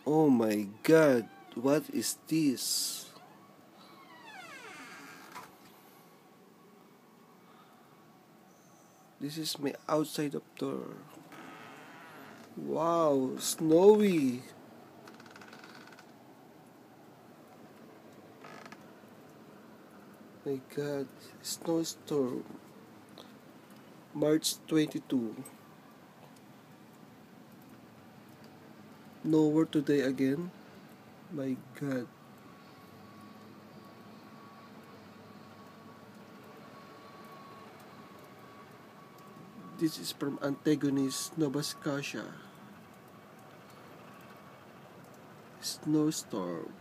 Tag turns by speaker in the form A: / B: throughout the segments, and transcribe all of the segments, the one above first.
A: Oh my god, what is this? This is my outside of door. Wow, snowy. My god, snowstorm. March 22. Nowhere today again. My god. This is from Antigonish, Nova Scotia. Snowstorm.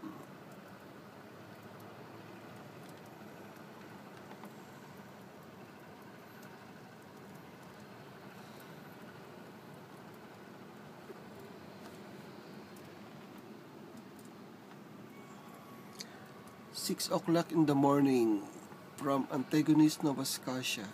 A: Six o'clock in the morning from Antigonish, Nova Scotia.